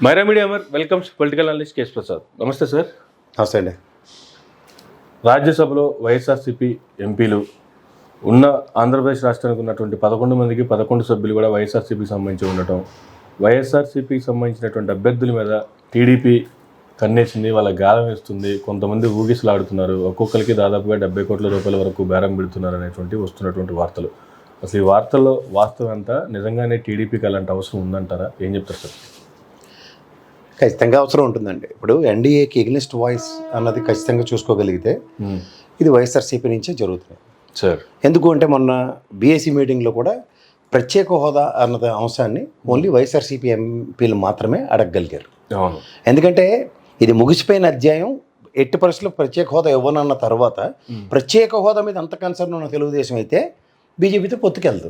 Myra media welcomes political analyst KS Prasad. నమస్తే sir. నమస్తే అండి. రాజ్యసభలో వైఎస్ఆర్సీపీ ఎంపీలు ఉన్న ఆంధ్రప్రదేశ్ రాష్ట్రానికి ఉన్నటువంటి 11 మందికి 11 సభ్యులు కూడా వైఎస్ఆర్సీపీకి సంబంధించి ఉండటం, వైఎస్ఆర్సీపీకి సంబంధించినటువంటి అభ్యర్థుల మీద టీడీపీ కన్నేసింది, వాళ్ళ గాలం వేస్తుంది, కొంతమంది ఊగిసలాడుతున్నారు, ఒక్కొక్కరికి దాదాపుగా 70 కోట్ల రూపాయల వరకు బేరం పెడుతున్నారు అనేటువంటి వస్తున్నటువంటి వార్తలు. అసలు ఈ వార్తల్లో వాస్తవం ఎంత? నిజంగానే టీడీపీకి అలాంటి అవసరం ఉందంటారా? ఏం చెప్తారు సార్? ఖచ్చితంగా అవసరం ఉంటుందండి. ఇప్పుడు ఎన్డీఏకి ఎగ్నెస్ట్ వాయిస్ అన్నది ఖచ్చితంగా చూసుకోగలిగితే ఇది వైఎస్ఆర్సీపీ నుంచే జరుగుతుంది సార్. ఎందుకు అంటే మొన్న బీఏసీ మీటింగ్లో కూడా ప్రత్యేక హోదా అన్నది అంశాన్ని ఓన్లీ వైఎస్ఆర్సీపీ ఎంపీలు మాత్రమే అడగగలిగారు. ఎందుకంటే ఇది ముగిసిపోయిన అధ్యాయం. ఎట్టి పరిస్థితుల్లో ప్రత్యేక హోదా ఇవ్వనన్న తర్వాత ప్రత్యేక హోదా మీద అంత కన్సర్న్ ఉన్న తెలుగుదేశం అయితే బీజేపీతో పొత్తుకెళ్దు.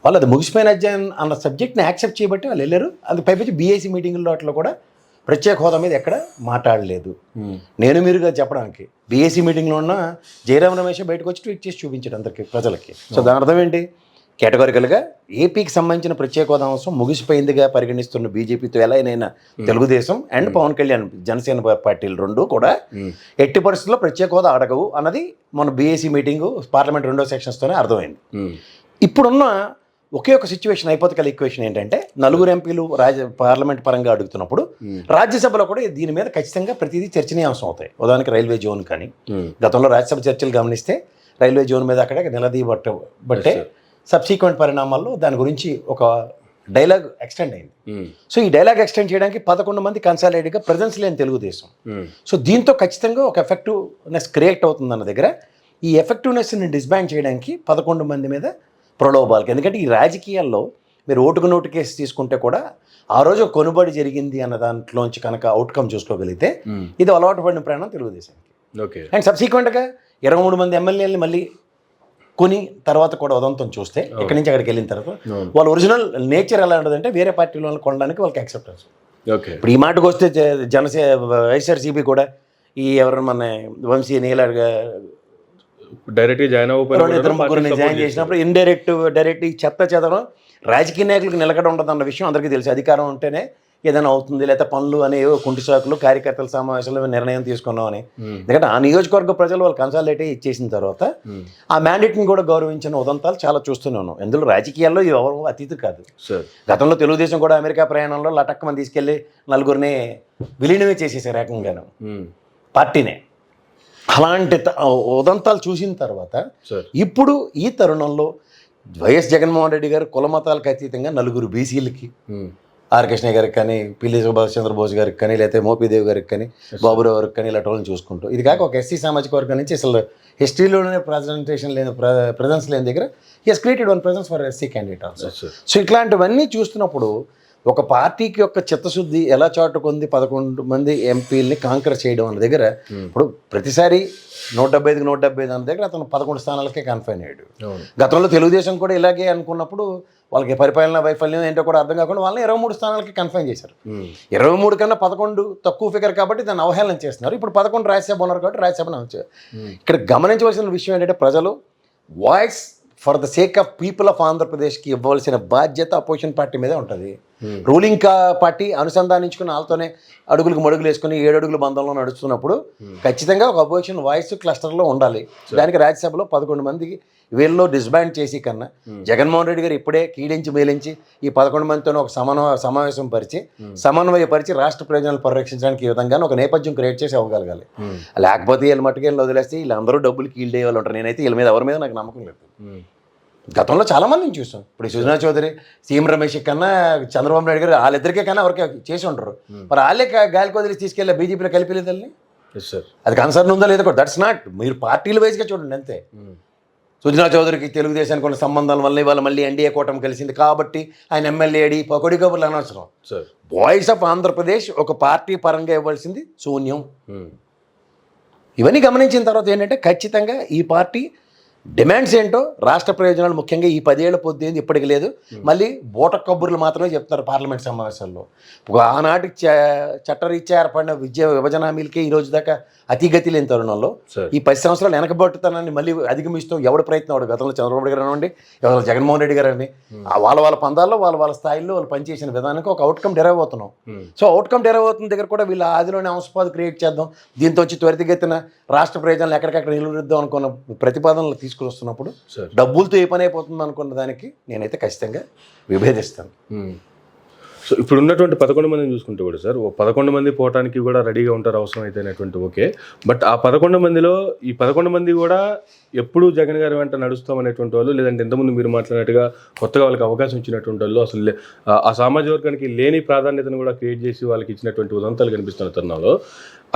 వాళ్ళు అది ముగిసిపోయిన అధ్యాయం అన్న సబ్జెక్ట్ని యాక్సెప్ట్ చేయబట్టి వాళ్ళు వెళ్ళారు. అది పైపించి బీఏసీ మీటింగుల్లో అట్లా కూడా ప్రత్యేక హోదా మీద ఎక్కడ మాట్లాడలేదు. నేను మీరుగా చెప్పడానికి బీఏసీ మీటింగ్లో ఉన్న జయరాం రమేష్ బయటకు వచ్చి ట్వీట్ చేసి చూపించాడు అందరికీ, ప్రజలకి. సో దాని అర్థం ఏంటి? కేటగారికల్గా ఏపీకి సంబంధించిన ప్రత్యేక హోదా అంశం ముగిసిపోయిందిగా పరిగణిస్తున్న బీజేపీతో ఎలాగైనా తెలుగుదేశం అండ్ పవన్ కళ్యాణ్ జనసేన పార్టీలు రెండు కూడా ఎట్టి పరిస్థితుల్లో ప్రత్యేక హోదా అడగవు అన్నది మన బీఏసీ మీటింగు పార్లమెంట్ 2వ సెక్షన్స్తోనే అర్థమైంది. ఇప్పుడున్న ఒకే ఒక సిచ్యువేషన్, హైపోథెటికల్ ఈక్వేషన్ ఏంటంటే నలుగురు ఎంపీలు పార్లమెంట్ పరంగా అడుగుతున్నప్పుడు రాజ్యసభలో కూడా దీని మీద ఖచ్చితంగా ప్రతిదీ చర్చనీయాంశం అవుతాయి. ఉదాహరణకి రైల్వే జోన్ కానీ గతంలో రాజ్యసభ చర్చలు గమనిస్తే రైల్వే జోన్ మీద అక్కడ నిలదీయబట్టే సబ్సీక్వెంట్ పరిణామాల్లో దాని గురించి ఒక డైలాగ్ ఎక్స్టెండ్ అయింది. సో ఈ డైలాగ్ ఎక్స్టెండ్ చేయడానికి 11 మంది కన్సాలిడేట్గా ప్రజెన్స్ లేని తెలుగుదేశం. సో దీంతో ఖచ్చితంగా ఒక ఎఫెక్టివ్నెస్ క్రియేట్ అవుతుందన్న దగ్గర ఈ ఎఫెక్టివ్నెస్ని డిస్బ్యాండ్ చేయడానికి 11 మంది మీద ప్రలోభాలకి. ఎందుకంటే ఈ రాజకీయాల్లో మీరు ఓటుకు నోటు కేసు తీసుకుంటే కూడా ఆ రోజు కొనుబడి జరిగింది అన్న దాంట్లోంచి కనుక అవుట్కమ్ చూసుకోగలిగితే ఇది అలవాటు పడిన ప్రయాణం తెలుగుదేశానికి. ఓకే. అండ్ సబ్సీక్వెంట్గా 23 మంది ఎమ్మెల్యేలని మళ్ళీ కొని తర్వాత కూడా ఉదంతం చూస్తే ఇక్కడి నుంచి అక్కడికి వెళ్ళిన తర్వాత వాళ్ళ ఒరిజినల్ నేచర్ ఎలా ఉంటుందంటే వేరే పార్టీల వాళ్ళని కొనడానికి వాళ్ళకి యాక్సెప్టెన్స్. ఓకే. ఇప్పుడు ఈ మాటకు వస్తే వైఎస్ఆర్సీపీ కూడా ఈ ఎవరైనా మన వంశీ నీలాగా డైరెక్ట్గా జాయిన్ ముగ్గురిని జాయిన్ చేసినప్పుడు డైరెక్ట్ ఈ చెత్త చెదరం రాజకీయ నాయకులకు నిలకడ ఉంటుంది అన్న విషయం అందరికీ తెలుసు. అధికారం ఉంటేనే ఏదైనా అవుతుంది, లేకపోతే పనులు అనేవో కుంటి సాకులు కార్యకర్తల సమావేశంలో నిర్ణయం తీసుకున్నామని. ఎందుకంటే ఆ నియోజకవర్గ ప్రజలు వాళ్ళు కన్సాలిడేట్ ఇచ్చేసిన తర్వాత ఆ మ్యాండేట్ని కూడా గౌరవించిన ఉదంతాలు చాలా చూస్తూనే ఉన్నాం. ఎందులో రాజకీయాల్లో ఎవరు అతీతు కాదు. గతంలో తెలుగుదేశం కూడా అమెరికా ప్రయాణంలో లటక్కమని తీసుకెళ్లి నలుగురిని విలీనమే చేసేసారు ఏకంగాను పార్టీనే. అలాంటి ఉదంతాలు చూసిన తర్వాత ఇప్పుడు ఈ తరుణంలో వైఎస్ జగన్మోహన్ రెడ్డి గారు కుల మతాలకు అతీతంగా నలుగురు బీసీలకి, ఆర్ కృష్ణ గారికి కానీ, పిల్లి సుభాష్ చంద్రబోస్ గారికి కానీ, లేకపోతే మోపీదేవి గారికి కానీ, బాబురావు గారికి కానీ, ఇలాంటి వాళ్ళని చూసుకుంటూ ఇది కాక ఒక ఎస్సీ సామాజిక వర్గం నుంచి అసలు హిస్టరీలోనే ప్రజెన్స్ లేని దగ్గర he has created one presence for SC candidate also. So ఇట్లాంటివన్నీ చూస్తున్నప్పుడు ఒక పార్టీకి యొక్క చిత్తశుద్ధి ఎలా చాటుకుంది 11 మంది ఎంపీలని కాంకర్ చేయడం అన్న దగ్గర ఇప్పుడు ప్రతిసారి 175కి 175 అన్న దగ్గర అతను 11 స్థానాలకే కన్ఫైన్ అయ్యాడు. గతంలో తెలుగుదేశం కూడా ఇలాగే అనుకున్నప్పుడు వాళ్ళకి పరిపాలన వైఫల్యం ఏంటో కూడా అర్థం కాకుండా వాళ్ళని 23 స్థానాలకి కన్ఫైన్ చేశారు. 23 కన్నా 11 తక్కువ ఫిగర్ కాబట్టి దాన్ని అవహేళన చేస్తున్నారు. ఇప్పుడు 11 రాజ్యసభ ఉన్నారు కాబట్టి రాజ్యసభను వచ్చారు. ఇక్కడ గమనించవలసిన విషయం ఏంటంటే ప్రజలు voice for the sake of people of ఆంధ్రప్రదేశ్కి ఇవ్వాల్సిన బాధ్యత అపోజిషన్ పార్టీ మీదే ఉంటుంది. రూలింగ్ పార్టీ అనుసంధానించుకుని వాళ్ళతోనే అడుగులకు మడుగులు వేసుకుని 7 అడుగుల బంధంలో నడుస్తున్నప్పుడు ఖచ్చితంగా ఒక అపోజిషన్ వాయిస్ క్లస్టర్లో ఉండాలి. దానికి రాజ్యసభలో 11 మందికి వీళ్ళలో డిస్బాండ్ చేసి కన్నా జగన్మోహన్ రెడ్డి గారు ఇప్పుడే కీడించి మేలించి ఈ 11 మందితో ఒక సమన్వయపరిచి రాష్ట్ర ప్రయోజనాలు పరిరక్షించడానికి ఈ విధంగా ఒక నేపథ్యం క్రియేట్ చేసి అవ్వగలగాలి. లేకపోతే వీళ్ళ మట్టుకు వీళ్ళు వదిలేస్తే వీళ్ళందరూ డబ్బులు కీల్డ్ అయ్యే వాళ్ళు ఉంటారు. నేనైతే వీళ్ళ మీద ఎవరి మీద నాకు నమ్మకం లేదు. గతంలో చాలామందిని చూసాం. ఇప్పుడు సుజనా చౌదరి, సీఎం రమేష్ కన్నా చంద్రబాబు నాయుడు గారు వాళ్ళిద్దరికే కన్నా ఎవరికే చేసి ఉంటారు. మరి వాళ్ళే గాలికి వదిలి తీసుకెళ్ళి బీజేపీలో కలిపిలేదని అది కన్సర్న్ ఉందా లేదా కూడా దట్స్ నాట్. మీరు పార్టీల వైజ్గా చూడండి అంతే. సుజనా చౌదరికి తెలుగుదేశానికి ఉన్న సంబంధాల వల్ల ఇవాళ మళ్ళీ ఎన్డీఏ కూటమి కలిసింది కాబట్టి ఆయన ఎమ్మెల్యే అడి పొగడి కబుర్లు అనవసరం. వాయిస్ ఆఫ్ ఆంధ్రప్రదేశ్ ఒక పార్టీ పరంగా ఇవ్వాల్సింది శూన్యం. ఇవన్నీ గమనించిన తర్వాత ఏంటంటే ఖచ్చితంగా ఈ పార్టీ డిమాండ్స్ ఏంటో రాష్ట్ర ప్రయోజనాలు ముఖ్యంగా ఈ 10 ఏళ్ల పొద్దు ఇప్పటికి లేదు. మళ్ళీ బూట కబుర్లు మాత్రమే చెప్తున్నారు పార్లమెంట్ సమావేశాల్లో. ఆనాటి చట్టరీత్యా ఏర్పడిన విభజన హామీలకే ఈ రోజు దాకా అతిగతి లేని తరుణంలో ఈ 10 సంవత్సరాలు వెనకబట్టుతానని మళ్ళీ అధిగమిస్తూ ఎవడు ప్రయత్నం వాడు. గతంలో చంద్రబాబు నాయుడు గారు అనండి, ఎవరు జగన్మోహన్ రెడ్డి గారు అండి, వాళ్ళ పందాల్లో వాళ్ళ స్థాయిలో వాళ్ళు పనిచేసిన విధానానికి ఒక అవుట్కమ్ డెరైవ్ అవుతున్నాం. సో అవుట్కమ్ డెరైవ్ అవుతున్న దగ్గర కూడా వీళ్ళ ఆదిలోనే అంశపాదు క్రియేట్ చేద్దాం, దీంతో వచ్చి త్వరితగతిన రాష్ట్ర ప్రయోజనాలు ఎక్కడికక్కడ నిలువరిద్దాం అనుకున్న ప్రతిపాదనలు తీసుకుని వస్తున్నప్పుడు డబ్బులతో ఏ పని అయిపోతుంది అనుకున్న దానికి నేనైతే ఖచ్చితంగా విభేదిస్తాను. సో ఇప్పుడు ఉన్నటువంటి 11 మందిని చూసుకుంటే కూడా సార్, 11 మంది పోవటానికి కూడా రెడీగా ఉంటారు అవసరం అయితే అనేటువంటి ఓకే. బట్ ఆ 11 మందిలో ఈ 11 మంది కూడా ఎప్పుడు జగన్ గారి వెంట నడుస్తాం అనేటువంటి వాళ్ళు, లేదంటే ఇంతకుముందు మీరు మాట్లాడినట్టుగా కొత్తగా వాళ్ళకి అవకాశం ఇచ్చినటువంటి వాళ్ళు అసలు ఆ సామాజిక వర్గానికి లేని ప్రాధాన్యతను కూడా క్రియేట్ చేసి వాళ్ళకి ఇచ్చినటువంటి ఉదంతాలు కనిపిస్తున్న తరుణంలో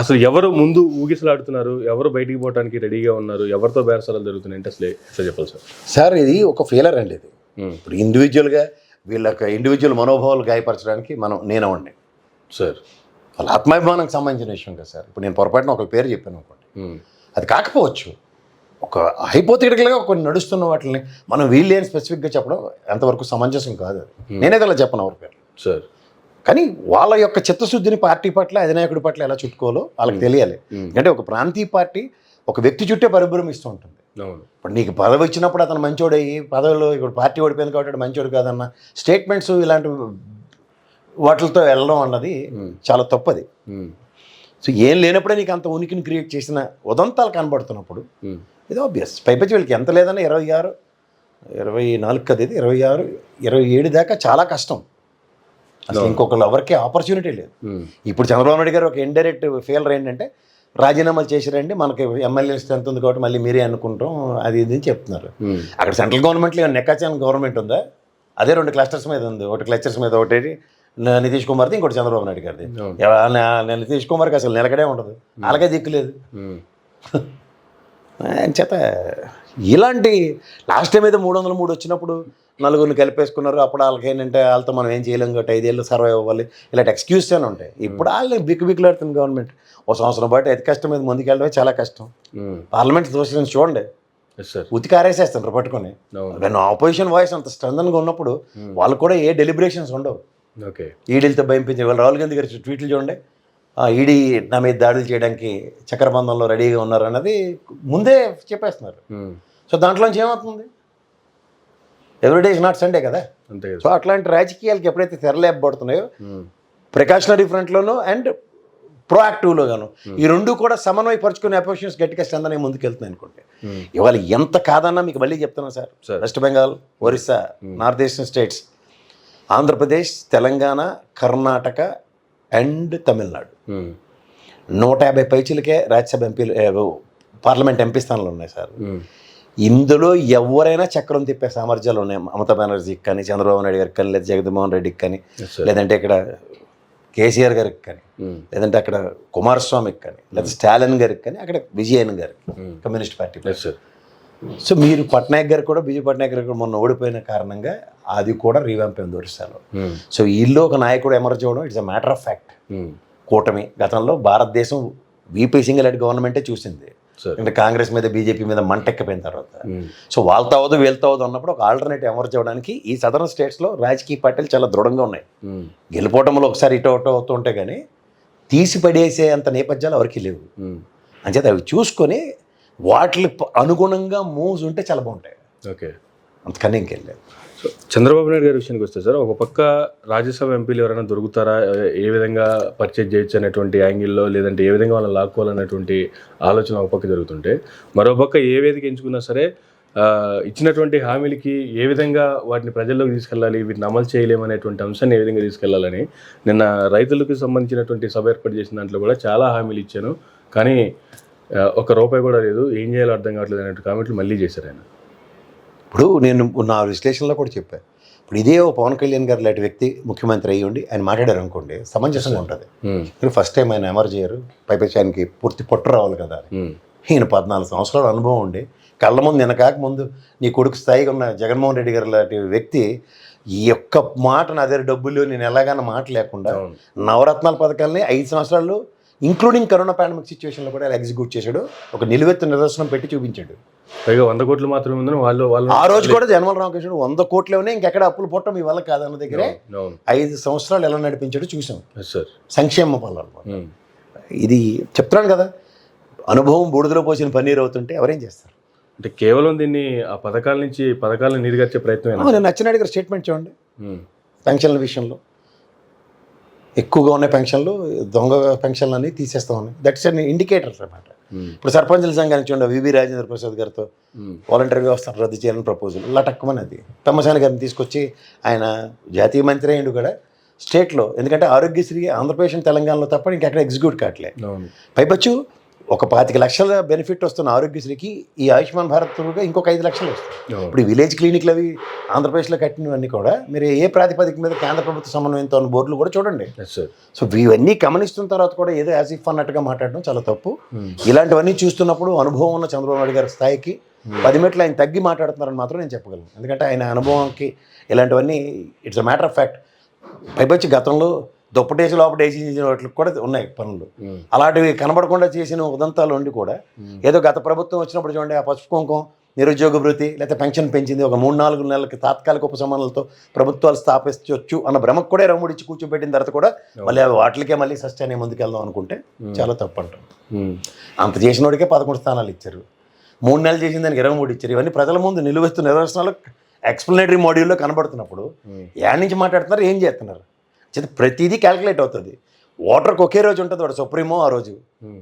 అసలు ఎవరు ముందు ఊగిసలాడుతున్నారు, ఎవరు బయటికి పోవడానికి రెడీగా ఉన్నారు, ఎవరితో బేరసారాలు జరుగుతున్నాయి అంటే అసలు ఎట్లా చెప్పాలి సార్? ఇది ఒక ఫెయిలర్ అండి. ఇది ఇప్పుడు ఇండివిజువల్గా వీళ్ళకి ఇండివిజువల్ మనోభావాలు గాయపరచడానికి నేను అవ్వండి సార్, వాళ్ళ ఆత్మాభిమానానికి సంబంధించిన విషయం కదా సార్. ఇప్పుడు నేను పొరపాటున ఒక పేరు చెప్పాను అనుకోండి, అది కాకపోవచ్చు. ఒక హైపోథెటికల్గా కొన్ని నడుస్తున్న వాటిని మనం వీళ్ళు ఏం స్పెసిఫిక్గా చెప్పడం ఎంతవరకు సమంజసం కాదు. నేనేది అలా చెప్పను ఎవరి పేరు సార్. కానీ వాళ్ళ యొక్క చిత్తశుద్ధిని పార్టీ పట్ల, అధినాయకుడి పట్ల ఎలా చుట్టుకోవాలో వాళ్ళకి తెలియాలి. ఎందుకంటే ఒక ప్రాంతీయ పార్టీ ఒక వ్యక్తి చుట్టే పరిభ్రమిస్తూ ఉంటుంది. ఇప్పుడు నీకు పదవి వచ్చినప్పుడు అతను మంచోడయ్యి, పదవిలో ఇప్పుడు పార్టీ ఓడిపోయింది కాబట్టి మంచోడు కాదన్న స్టేట్మెంట్స్ ఇలాంటి వాటితో వెళ్ళడం అన్నది చాలా తప్పది. సో ఏం లేనప్పుడే నీకు అంత ఉనికిని క్రియేట్ చేసిన ఉదంతాలు కనబడుతున్నప్పుడు ఇది ఆబ్వియస్. పైపచ్చి వీళ్ళకి ఎంత లేదన్నా 26, 24 కదా, ఇది 26, 27 దాకా చాలా కష్టం. అసలు ఇంకొకళ్ళు ఎవరికి ఆపర్చునిటీ లేదు. ఇప్పుడు చంద్రబాబు నాయుడు గారు ఒక ఇండైరెక్ట్ ఫెయిలర్ ఏంటంటే రాజీనామాలు చేసిరండి, మనకి ఎమ్మెల్యే స్ట్రెంత్ ఉంది కాబట్టి మళ్ళీ మీరే అనుకుంటాం అది ఇది అని చెప్తున్నారు. అక్కడ సెంట్రల్ గవర్నమెంట్లో నెక్కాచాన్ గవర్నమెంట్ ఉందా? అదే 2 క్లస్టర్స్ మీద ఉంది. ఒకటి క్లస్టర్స్ మీద ఒకటి నితీష్ కుమార్ది, ఇంకోటి చంద్రబాబు నాయుడు గారిది. నితీష్ కుమార్కి అసలు నిలకడే ఉండదు, అలాగే దిక్కులేదు. చేత ఇలాంటి లాస్ట్ టైం అయితే 303 వచ్చినప్పుడు నలుగురిని కలిపేసుకున్నారు. అప్పుడు వాళ్ళకి ఏంటంటే వాళ్ళతో మనం ఏం చేయలేం కాబట్టి 5 ఏళ్ళు సర్వైవ్ అవ్వాలి, ఇలాంటి ఎక్స్క్యూస్ అని ఉంటాయి. ఇప్పుడు వాళ్ళు బిక్కులాడుతుంది గవర్నమెంట్. ఒక సంవత్సరం బట్టి అతి కష్టం మీద ముందుకెళ్ళడమే చాలా కష్టం. పార్లమెంట్ దోషులను చూడండి, ఉతికి ఆరేసేస్తారు పట్టుకొని. కానీ ఆపోజిషన్ వాయిస్ అంత స్ట్రెంగ్గా ఉన్నప్పుడు వాళ్ళు కూడా ఏ డెలిబరేషన్స్ ఉండవు. ఈడీలతో భయంపించే వాళ్ళు రాహుల్ గాంధీ గారి ట్వీట్లు చూడండి, ఈడీ నా మీద దాడులు చేయడానికి చక్రబంధంలో రెడీగా ఉన్నారు అన్నది ముందే చెప్పేస్తున్నారు. సో దాంట్లోంచి ఏమవుతుంది? ఎవ్రీడే ఇస్ నాట్ సండే కదా. సో అట్లాంటి రాజకీయాలకి ఎప్పుడైతే తెరలేపబడుతున్నాయో ప్రికాషనరీ ఫ్రంట్లోనూ అండ్ ప్రోయాక్టివ్లో గాను ఈ రెండు కూడా సమన్వయపరుచుకునే అపోజిషన్స్ గట్టిగా స్ట్రెంత్ అనే ముందుకు వెళ్తున్నాయి అనుకోండి. ఇవాళ ఎంత కాదన్నా మీకు మళ్ళీ చెప్తున్నాను sir, West Bengal, Orissa, north eastern states, Andhra Pradesh, Telangana, Karnataka and Tamil Nadu 150 పైచీలకే రాజ్యసభ ఎంపీలు, పార్లమెంట్ ఎంపీ స్థానాలు ఉన్నాయి సార్. ఇందులో ఎవరైనా చక్రం తిప్పే సామర్థ్యాలు ఉన్నాయి. మమతా బెనర్జీకి కానీ, చంద్రబాబు నాయుడు గారికి కానీ, లేదా జగన్మోహన్ రెడ్డికి కానీ, లేదంటే ఇక్కడ కేసీఆర్ గారికి కానీ, లేదంటే అక్కడ కుమారస్వామికి కానీ, లేదా స్టాలిన్ గారికి కానీ, అక్కడ విజయన్ గారికి కమ్యూనిస్ట్ పార్టీ. సో మీరు పట్నాయక్ గారు కూడా, బీజేపీ పట్నాయక్ గారు కూడా మొన్న ఓడిపోయిన కారణంగా అది కూడా రీవ్యాంప్ అయింది ఒరిస్సాలో. సో వీళ్ళు ఒక నాయకుడు ఎమర్జ్ అవ్వడం it's a matter of fact. కూటమి గతంలో భారతదేశం వీపీ సింగిల్ హెడ్ గవర్నమెంటే చూసింది, అంటే కాంగ్రెస్ మీద బీజేపీ మీద మంటెక్కిపోయిన తర్వాత. సో వాళ్ళతో అవదు వీళ్ళతో అవదు అన్నప్పుడు ఒక ఆల్టర్నేటివ్ ఎమర్జ్ అవ్వడానికి ఈ సదరన్ స్టేట్స్లో రాజకీయ పార్టీలు చాలా దృఢంగా ఉన్నాయి. గెలిపోవటంలో ఒకసారి ఇటు అవుతూ ఉంటే కానీ తీసి పడేసే అంత నేపథ్యాలు ఎవరికి లేవు. అంచేత అవి చూసుకొని వాటికి అనుగుణంగా మూవ్స్ ఉంటే చాలా బాగుంటాయి. ఓకే, అంతకన్నా ఇంకెళ్ళలేదు. సో చంద్రబాబు నాయుడు గారి విషయానికి వస్తే సార్, ఒక పక్క రాజ్యసభ ఎంపీలు ఎవరైనా దొరుకుతారా, ఏ విధంగా పర్చేజ్ చేయొచ్చు అనేటువంటి యాంగిల్లో, లేదంటే ఏ విధంగా వాళ్ళని లాక్కోవాలనేటువంటి ఆలోచన ఒక పక్క జరుగుతుంటే, మరోపక్క ఏ వేదిక ఎంచుకున్నా సరే ఇచ్చినటువంటి హామీలకి ఏ విధంగా వాటిని ప్రజల్లోకి తీసుకెళ్ళాలి, వీటిని అమలు చేయలేమనేటువంటి అంశాన్ని ఏ విధంగా తీసుకెళ్లాలని నిన్న రైతులకు సంబంధించినటువంటి సభ ఏర్పాటు చేసిన దాంట్లో కూడా చాలా హామీలు ఇచ్చాను, కానీ ₹1 కూడా లేదు, ఏం చేయాలో అర్థం కావట్లేదు అనే కామెంట్లు మళ్ళీ చేశారు ఆయన. ఇప్పుడు నేను నా విశ్లేషణలో కూడా చెప్పాను, ఇప్పుడు ఇదే పవన్ కళ్యాణ్ గారు లాంటి వ్యక్తి ముఖ్యమంత్రి అయ్యి ఉండి ఆయన మాట్లాడారు అనుకోండి, సమంజసంగా ఉంటుంది. మీరు ఫస్ట్ టైం ఆయన ఎమర్జ్ అయ్యారు, పైపచ్చి ఆయనకి పూర్తి పొట్టు రావాలి కదా. ఈయన 14 సంవత్సరాల అనుభవం ఉండి కళ్ళ ముందు నిన్న కాకముందు నీ కొడుకు స్థాయిగా ఉన్న జగన్మోహన్ రెడ్డి గారు లాంటి వ్యక్తి ఈ ఒక్క మాట నా దగ్గర డబ్బులు నేను ఎలాగైనా మాట లేకుండా నవరత్నాల పథకాలని 5 సంవత్సరాలు ఇంక్లూడింగ్ కరోనా పాండమిక్ సిచ్యువేషన్లో కూడా ఎలా ఎగ్జిక్యూట్ చేశాడు, ఒక నిలువెత్తు నిదర్శనం పెట్టి చూపించాడు. పైగా 100 కోట్లు మాత్రమే ఉందని వాళ్ళు ఆ రోజు కూడా యనమల రామకృష్ణుడు 100 కోట్లలోనే ఇంకెక్కడ అప్పులు పుట్టడం మీ వల్ల కాదన్న దగ్గరే 5 సంవత్సరాలు ఎలా నడిపించాడో చూసాం. సంక్షేమ పాలన ఇది చెప్తున్నాను కదా, అనుభవం బూడిదలో పోసిన పన్నీరు అవుతుంటే ఎవరేం చేస్తారు? అంటే కేవలం దీన్ని ఆ పథకాలను నీరుగార్చే ప్రయత్నం. నేను నచ్చినాడు గారు స్టేట్మెంట్ చూడండి, పెన్షన్ల విషయంలో ఎక్కువగా ఉన్న పెన్షన్లు దొంగ పెన్షన్లు అన్నీ తీసేస్తామని, దట్స్ అన్ ఇండికేటర్స్ అన్నమాట. ఇప్పుడు సర్పంచుల సంఘానికి చూడండి, వివి రాజేంద్ర ప్రసాద్ గారితో వాలంటరీ వ్యవస్థను రద్దు చేయాలని ప్రపోజల్ లటక్కుమని అది తమ్మసాని గారిని తీసుకొచ్చి ఆయన జాతీయ మంత్రి అయ్యిండు కూడా స్టేట్లో. ఎందుకంటే ఆరోగ్యశ్రీ ఆంధ్రప్రదేశ్ తెలంగాణలో తప్ప ఇంకెక్కడ ఎగ్జిక్యూట్ కావట్లే. పైపచ్చు ఒక 25 లక్షల బెనిఫిట్ వస్తున్న ఆరోగ్యశ్రీకి ఈ ఆయుష్మాన్ భారత్ త్రూగా ఇంకొక 5 లక్షలు వస్తాయి. ఇప్పుడు విలేజ్ క్లినిక్లు అవి ఆంధ్రప్రదేశ్లో కట్టినవన్నీ కూడా మీరు ఏ ప్రాతిపదిక మీద కేంద్ర ప్రభుత్వ సమన్వయంతో ఉన్న బోర్డులు కూడా చూడండి. సో ఇవన్నీ గమనిస్తున్న తర్వాత కూడా ఏదో యాజ్ ఇఫ్ అన్నట్టుగా మాట్లాడడం చాలా తప్పు. ఇలాంటివన్నీ చూస్తున్నప్పుడు అనుభవం ఉన్న చంద్రబాబు నాయుడు గారి స్థాయికి 10 మెట్లు ఆయన తగ్గి మాట్లాడుతున్నారని మాత్రం నేను చెప్పగలను. ఎందుకంటే ఆయన అనుభవంకి ఇలాంటివన్నీ it's a matter of fact. పైపచ్చి గతంలో దుప్పటేసి లోపటేసి వాటికి కూడా ఉన్నాయి పనులు, అలాంటివి కనబడకుండా చేసిన ఉదంతాలు ఉండి కూడా ఏదో గత ప్రభుత్వం వచ్చినప్పుడు చూడండి, ఆ పసుపు కుంకం నిరుద్యోగ భృతి లేకపోతే పెన్షన్ పెంచింది, ఒక 3-4 నెలలకి తాత్కాలిక ఉపశమనాలతో ప్రభుత్వాలు స్థాపించవచ్చు అన్న భ్రమకు కూడా రమ్ముడిచ్చి కూర్చోబెట్టిన తర్వాత కూడా మళ్ళీ వాటికే మళ్ళీ సస్టైన్ అయ్యి ముందుకెళ్దాం అనుకుంటే చాలా తప్పు అంటాం. అంత చేసిన వాడికే 11 స్థానాలు ఇచ్చారు, 3 నెలలు చేసిన దానికి 23 ఇచ్చారు. ఇవన్నీ ప్రజల ముందు నిలువెత్తు నిదర్శనాలు ఎక్స్ప్లెనేటరీ మాడ్యూల్లో కనబడుతున్నప్పుడు యాడ్ నుంచి మాట్లాడుతున్నారు, ఏం చేస్తున్నారు? ప్రతిదీ క్యాలిక్యులేట్ అవుతుంది. ఓటర్కి ఒకే రోజు ఉంటుంది, వాడు సుప్రీమో ఆ రోజు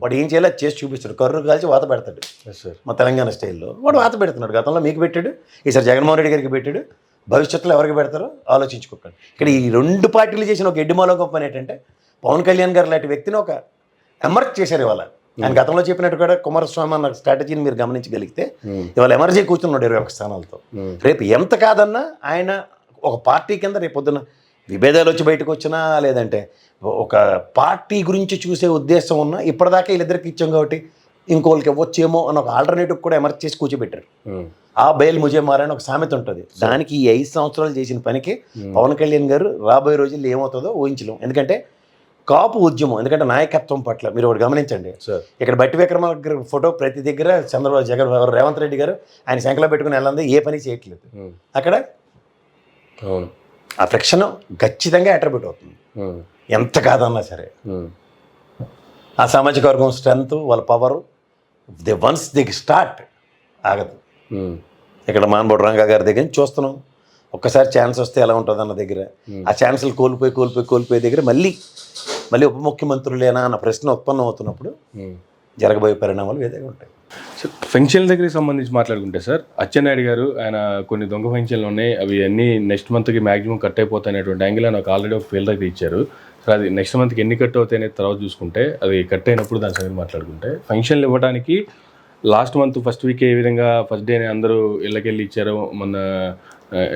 వాడు ఏం చేయాలో చేసి చూపిస్తాడు, కర్రు కాల్చి వాత పెడతాడు. మా తెలంగాణ స్టైల్లో వాడు వాత పెడుతున్నాడు. గతంలో మీకు పెట్టాడు, ఈసారి జగన్మోహన్ రెడ్డి గారికి పెట్టాడు, భవిష్యత్తులో ఎవరికి పెడతారో ఆలోచించుకోకండి. ఇక్కడ ఈ 2 పార్టీలు చేసిన ఒక ఎడ్డిమాలో గొప్ప పని ఏంటంటే పవన్ కళ్యాణ్ గారు లాంటి వ్యక్తిని ఒక ఎమర్జ్ చేశారు. ఇవాళ ఆయన గతంలో చెప్పినట్టు కూడా కుమారస్వామి అన్న స్ట్రాటజీని మీరు గమనించగలిగితే ఇవాళ ఎమర్జీ కూర్చున్నాడు 21 స్థానాలతో. రేపు ఎంత కాదన్నా ఆయన ఒక పార్టీ కింద రేపు పొద్దున విభేదాలు వచ్చి బయటకు వచ్చినా లేదంటే ఒక పార్టీ గురించి చూసే ఉద్దేశం ఉన్నా ఇప్పటిదాకా వీళ్ళిద్దరికి ఇచ్చాం కాబట్టి ఇంకోళ్ళకి ఇవ్వచ్చేమో అని ఒక ఆల్టర్నేటివ్ కూడా ఎమర్జ్ చేసి కూర్చోబెట్టారు. ఆ బయలు ముజే మారని ఒక సామెత ఉంటుంది. దానికి ఈ 5 సంవత్సరాలు చేసిన పనికి పవన్ కళ్యాణ్ గారు రాబోయే రోజుల్లో ఏమవుతుందో ఊహించలేం. ఎందుకంటే కాపు ఉద్యమం, ఎందుకంటే నాయకత్వం పట్ల మీరు ఒకటి గమనించండి, ఇక్కడ బట్టి విక్రమార్క ఫోటో ప్రతి దగ్గర చంద్రబాబు జగన్ రేవంత్ రెడ్డి గారు ఆయన శంకలో పెట్టుకుని వెళ్ళంది, ఏ పని చేయట్లేదు. అక్కడ ఆ ఫ్రిక్షన్ ఖచ్చితంగా అట్రిబ్యూట్ అవుతుంది ఎంత కాదన్నా సరే. ఆ సామాజిక వర్గం స్ట్రెంత్ వాళ్ళ పవర్ వన్స్ ది స్టార్ట్ ఆగదు. ఇక్కడ మానబోడు రంగా గారి దగ్గర నుంచి చూస్తున్నాం, ఒక్కసారి ఛాన్స్ వస్తే ఎలా ఉంటుంది అన్న దగ్గర ఆ ఛాన్సులు కోల్పోయే దగ్గర మళ్ళీ ఉప ముఖ్యమంత్రులేనా అన్న ప్రశ్న ఉత్పన్నం అవుతున్నప్పుడు జరగబోయే పరిణామాలు వేరేగా ఉంటాయి. పెన్షన్ల దగ్గరికి సంబంధించి మాట్లాడుకుంటే సార్, అచ్చెన్నాయుడు గారు ఆయన కొన్ని దొంగ పెన్షన్లు ఉన్నాయి, అవి అన్నీ నెక్స్ట్ మంత్కి మ్యాక్సిమం కట్ అయిపోతాయి అనేటువంటి యాంగిల్ ఆయన ఆల్రెడీ ఒక ఫీల్డ్ అయితే ఇచ్చారు. సో అది నెక్స్ట్ మంత్కి ఎన్ని కట్ అవుతాయి అనేది తర్వాత చూసుకుంటే, అది కట్ అయినప్పుడు దాని సంగతి మాట్లాడుకుంటే, పెన్షన్లు ఇవ్వడానికి లాస్ట్ మంత్ ఫస్ట్ వీక్ ఏ విధంగా ఫస్ట్ డేనే అందరూ ఇళ్ళకెళ్ళి ఇచ్చారు, మన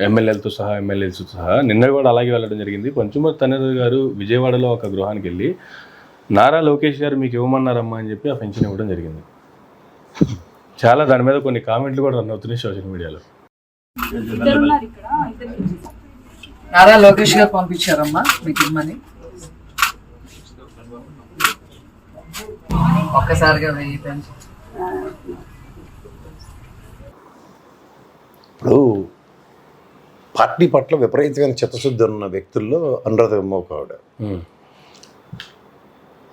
ఎమ్మెల్యేలతో సహా నిన్న కూడా అలాగే వెళ్ళడం జరిగింది. కొంచెం తనరు గారు విజయవాడలో ఒక గృహానికి వెళ్ళి నారా లోకేష్ గారు మీకు ఇవ్వమన్నారమ్మా అని చెప్పి ఆ పెన్షన్ ఇవ్వడం జరిగింది. చాలా దాని మీద కొన్ని కామెంట్లు కూడా రన్ అవుతున్నాయి సోషల్ మీడియాలో. నారా లోకేష్ గారు పంపించారమ్మా మీకు ఇమ్మని, ఒక్కసారిగా 1000 పెన్షన్. ఇప్పుడు పార్టీ పట్ల విపరీతమైన చిత్తశుద్ధి ఉన్న వ్యక్తుల్లో అనురాధమ్మ ఒక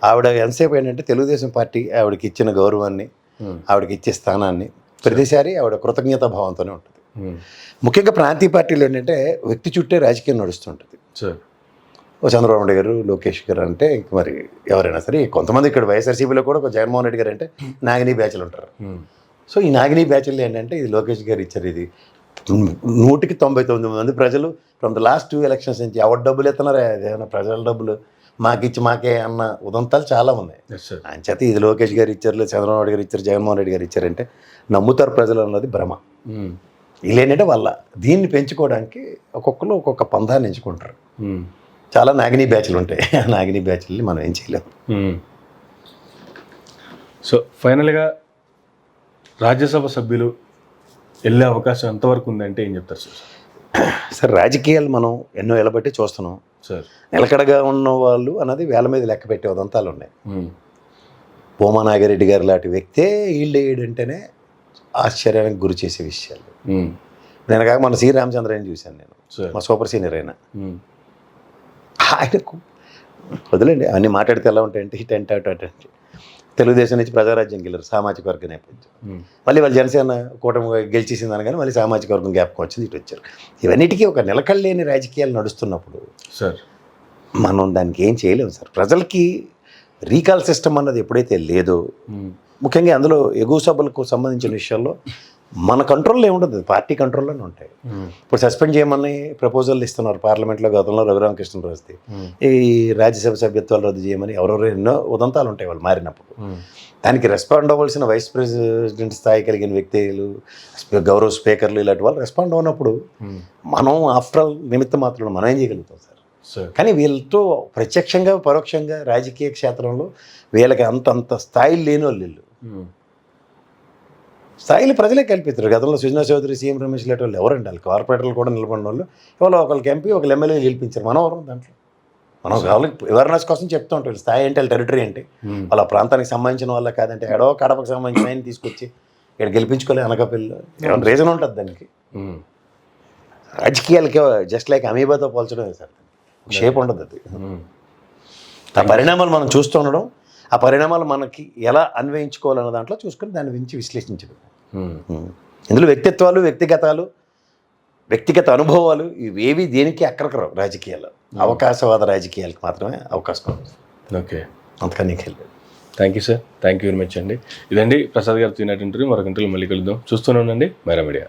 ఆవిడ ఎంతసేపు ఏంటంటే తెలుగుదేశం పార్టీ ఆవిడకి ఇచ్చిన గౌరవాన్ని, ఆవిడకి ఇచ్చే స్థానాన్ని ప్రతిసారి ఆవిడ కృతజ్ఞతా భావంతోనే ఉంటుంది. ముఖ్యంగా ప్రాంతీయ పార్టీలు ఏంటంటే వ్యక్తి చుట్టే రాజకీయం నడుస్తుంటుంది. ఓ చంద్రబాబు నాయుడు గారు, లోకేష్ గారు అంటే ఇంక మరి ఎవరైనా సరే, కొంతమంది ఇక్కడ వైఎస్ఆర్సీపీలో కూడా ఒక జగన్మోహన్ రెడ్డి గారు అంటే నాగిని బ్యాచ్లు ఉంటారు. సో ఈ నాగిని బ్యాచ్లు ఏంటంటే ఇది లోకేష్ గారు ఇచ్చారు, ఇది 199 మంది ప్రజలు ఫ్రమ్ ద లాస్ట్ 2 ఎలక్షన్స్ నుంచి ఎవరు డబ్బులు ఎత్తున్నారా, ఏమైనా ప్రజల డబ్బులు మాకే అన్న ఉదంతాలు చాలా ఉన్నాయి. ఆయన చేత ఇది లోకేష్ గారు ఇచ్చారు, చంద్రబాబు నాయుడు గారు ఇచ్చారు, జగన్మోహన్ రెడ్డి గారు ఇచ్చారంటే నమ్ముతారు ప్రజలు అన్నది భ్రమ. వీళ్ళేంటంటే వాళ్ళ దీన్ని పెంచుకోవడానికి ఒక్కొక్కరు ఒక్కొక్క పందాన్ని ఎంచుకుంటారు. చాలా నాగిని బ్యాచ్లు ఉంటాయి, ఆ నాగిని బ్యాచ్లని మనం ఏం చేయలేము. సో ఫైనల్గా రాజ్యసభ సభ్యులు వెళ్ళే అవకాశం ఎంతవరకు ఉందంటే ఏం చెప్తారు సార్? సార్ రాజకీయాలు మనం ఎన్నో ఏళ్ళ బట్టి చూస్తున్నాం సార్. నిలకడగా ఉన్న వాళ్ళు అన్నది వేల మీద లెక్క పెట్టే ఉదంతాలు ఉన్నాయి. భూమా నాగిరెడ్డి గారు లాంటి వ్యక్తే ఈల్డ్ అయ్యాడంటేనే ఆశ్చర్యానికి గురి చేసే విషయాలు. నేను కాక మన సి రామచంద్రని చూశాను నేను, మా సూపర్ సీనియర్ అయినా. ఆయనకు వదిలేండి అన్ని మాట్లాడితే ఎలా ఉంటాయంటే హిట్ అంటే తెలుగుదేశం నుంచి ప్రజారాజ్యం గెలరు, సామాజిక వర్గ నేపథ్యం. మళ్ళీ వాళ్ళు జనసేన కూటమి గెలిచేసింది అనగానే మళ్ళీ సామాజిక వర్గం జ్ఞాపకం వచ్చింది, ఇటు వచ్చారు. ఇవన్నిటికీ ఒక నిలకడలేని రాజకీయాలు నడుస్తున్నప్పుడు సార్ మనం దానికి ఏం చేయలేము సార్. ప్రజలకి రీకాల్ సిస్టమ్ అన్నది ఎప్పుడైతే లేదో, ముఖ్యంగా అందులో ఎగువ సభలకు సంబంధించిన విషయాల్లో మన కంట్రోల్లో ఏముంటుంది, పార్టీ కంట్రోల్లోనే ఉంటాయి. ఇప్పుడు సస్పెండ్ చేయమని ప్రపోజల్ ఇస్తున్నారు పార్లమెంట్లో. గతంలో రఘురామకృష్ణరాజుది ఈ రాజ్యసభ సభ్యత్వాలు రద్దు చేయమని ఎవరెవరో ఎన్నో ఉదంతాలు ఉంటాయి వాళ్ళు మారినప్పుడు. దానికి రెస్పాండ్ అవ్వాల్సిన వైస్ ప్రెసిడెంట్ స్థాయి కలిగిన వ్యక్తులు, గౌరవ స్పీకర్లు, ఇలాంటి వాళ్ళు రెస్పాండ్ అవునప్పుడు మనం ఆఫ్టర్ ఆల్ నిమిత్త మాత్రం మనం ఏం చేయగలుగుతాం సార్. కానీ వీళ్ళతో ప్రత్యక్షంగా పరోక్షంగా రాజకీయ క్షేత్రంలో వీళ్ళకి అంత స్థాయిలు లేని వాళ్ళు వీళ్ళు స్థాయిలు ప్రజలే కల్పిస్తారు. గతంలో సుజనా చౌదరి, సీఎం రమేష్ లాంటి వాళ్ళు ఎవరండి, వాళ్ళు కార్పొరేటర్లు కూడా నిలబడిన వాళ్ళు. ఇవాళ ఒకరికి ఎంపీ, ఒకరు ఎమ్మెల్యే గెలిపించారు. మనం ఎవరు దాంట్లో? మనం వాళ్ళకి అవేర్నెస్ కోసం చెప్తూ ఉంటాం స్థాయి ఏంటి, వాళ్ళ టెరిటరీ ఏంటి, వాళ్ళ ప్రాంతానికి సంబంధించిన వాళ్ళ కాదంటే ఎడో కడపకు సంబంధించిన ఆయన తీసుకొచ్చి ఇక్కడ గెలిపించుకోలేదు అనకాపల్లిలో ఏమైనా రీజన్ ఉంటుంది దానికి. రాజకీయాలకి జస్ట్ లైక్ అమీబాతో పోల్చడం సార్, షేప్ ఉండదు అది. ఆ పరిణామాలు మనం చూస్తూ ఉండడం, ఆ పరిణామాలు మనకి ఎలా అన్వయించుకోవాలన్న దాంట్లో చూసుకొని దాని గురించి విశ్లేషించడం. ఇందులో వ్యక్తిత్వాలు, వ్యక్తిగత అనుభవాలు ఇవేవి దేనికి అక్కడికి రాజకీయాలు, అవకాశవాద రాజకీయాలకు మాత్రమే అవకాశం ఉంది. ఓకే, అంతకని thank you sir, thank you very much అండి. ఇదండి ప్రసాద్ గారు తినేటువంటి మరొక ఇంటర్వ్యూ. మళ్ళీ కలుద్దాం. చూస్తూనే ఉండండి మైరా మీడియా.